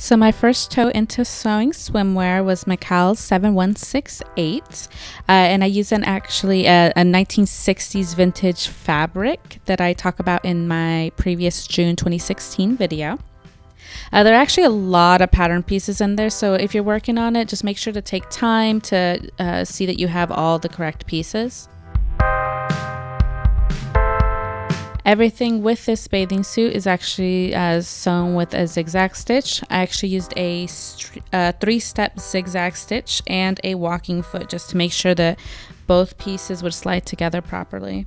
So my first toe into sewing swimwear was McCalls 7168, and I used a 1960s vintage fabric that I talk about in my previous June 2016 video. There are actually a lot of pattern pieces in there, so if you're working on it, just make sure to take time to see that you have all the correct pieces. Everything with this bathing suit is actually sewn with a zigzag stitch. I actually used a 3-step zigzag stitch and a walking foot just to make sure that both pieces would slide together properly.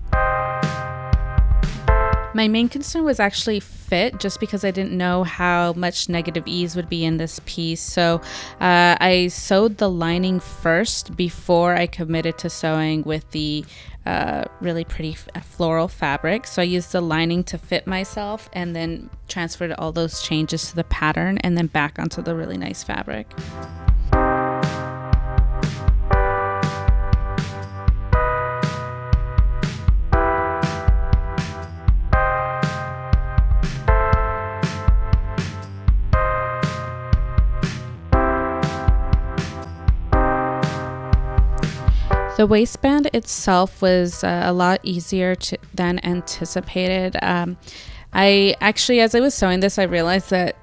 My main concern was actually fit, just because I didn't know how much negative ease would be in this piece. So I sewed the lining first before I committed to sewing with the really pretty floral fabric. So I used the lining to fit myself and then transferred all those changes to the pattern and then back onto the really nice fabric. The waistband itself was a lot easier than anticipated. I actually, as I was sewing this, I realized that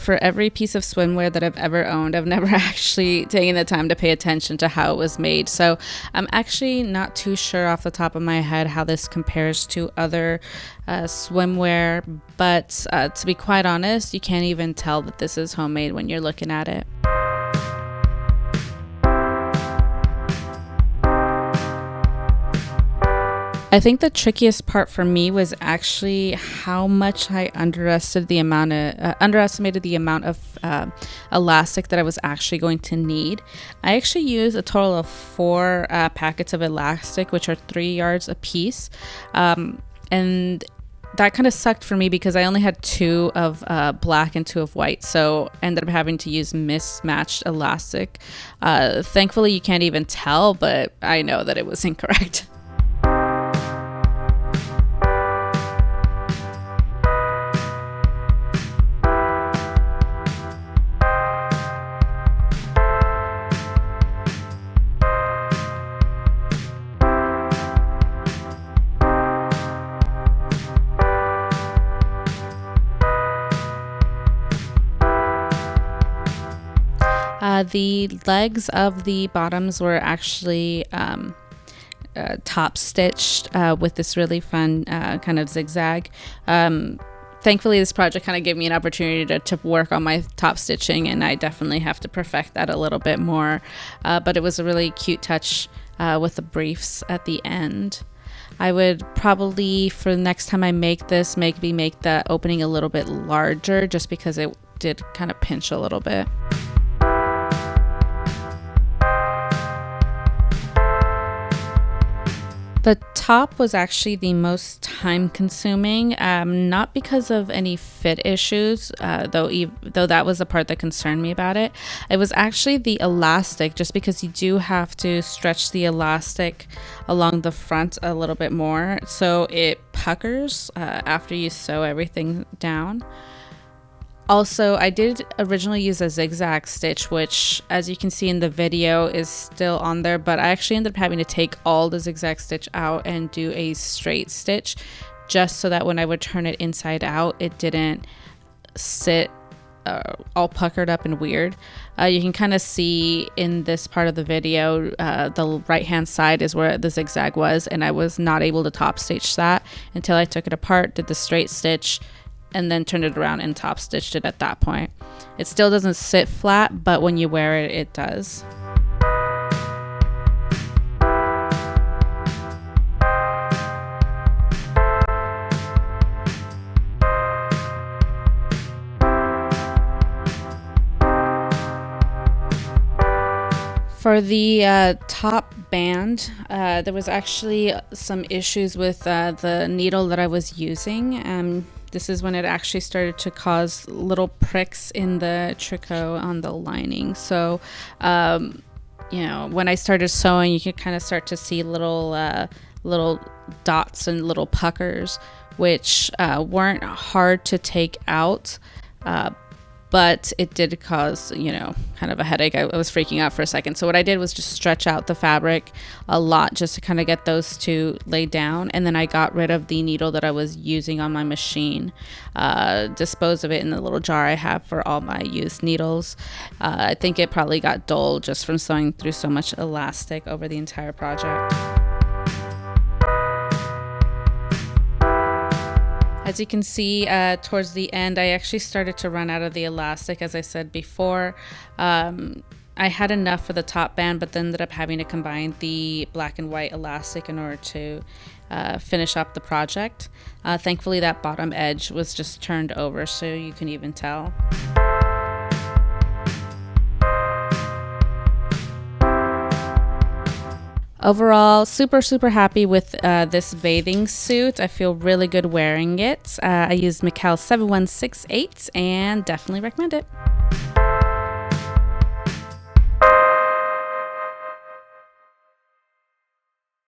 for every piece of swimwear that I've ever owned, I've never actually taken the time to pay attention to how it was made. So I'm actually not too sure off the top of my head how this compares to other swimwear, but to be quite honest, you can't even tell that this is homemade when you're looking at it. I think the trickiest part for me was actually how much I underestimated the amount of elastic that I was actually going to need. I actually used a total of 4 packets of elastic, which are 3 yards a piece, and that kind of sucked for me because I only had 2 of black and 2 of white, so I ended up having to use mismatched elastic. Thankfully, you can't even tell, but I know that it was incorrect. The legs of the bottoms were actually top stitched with this really fun kind of zigzag. Thankfully, this project kind of gave me an opportunity to work on my top stitching, and I definitely have to perfect that a little bit more. But it was a really cute touch with the briefs at the end. I would probably, for the next time I make this, maybe make the opening a little bit larger, just because it did kind of pinch a little bit. The top was actually the most time consuming, not because of any fit issues, though that was the part that concerned me about it. It was actually the elastic, just because you do have to stretch the elastic along the front a little bit more, so it puckers after you sew everything down. Also, I did originally use a zigzag stitch, which, as you can see in the video, is still on there, but I actually ended up having to take all the zigzag stitch out and do a straight stitch, just so that when I would turn it inside out, it didn't sit all puckered up and weird. You can kind of see in this part of the video, the right hand side is where the zigzag was, and I was not able to top stitch that until I took it apart, did the straight stitch, and then turned it around and top stitched it at that point. It still doesn't sit flat, but when you wear it, it does. For the top band, there was actually some issues with the needle that I was using. This is when it actually started to cause little pricks in the tricot on the lining. So, when I started sewing, you could kind of start to see little dots and little puckers, which weren't hard to take out. but it did cause, kind of a headache. I was freaking out for a second. So what I did was just stretch out the fabric a lot just to kind of get those two laid down. And then I got rid of the needle that I was using on my machine, dispose of it in the little jar I have for all my used needles. I think it probably got dull just from sewing through so much elastic over the entire project. As you can see, towards the end, I actually started to run out of the elastic, as I said before. I had enough for the top band, but then ended up having to combine the black and white elastic in order to finish up the project. Thankfully, that bottom edge was just turned over, so you can even tell. Overall, super happy with this bathing suit. I feel really good wearing it. I used McCalls 7168 and definitely recommend it.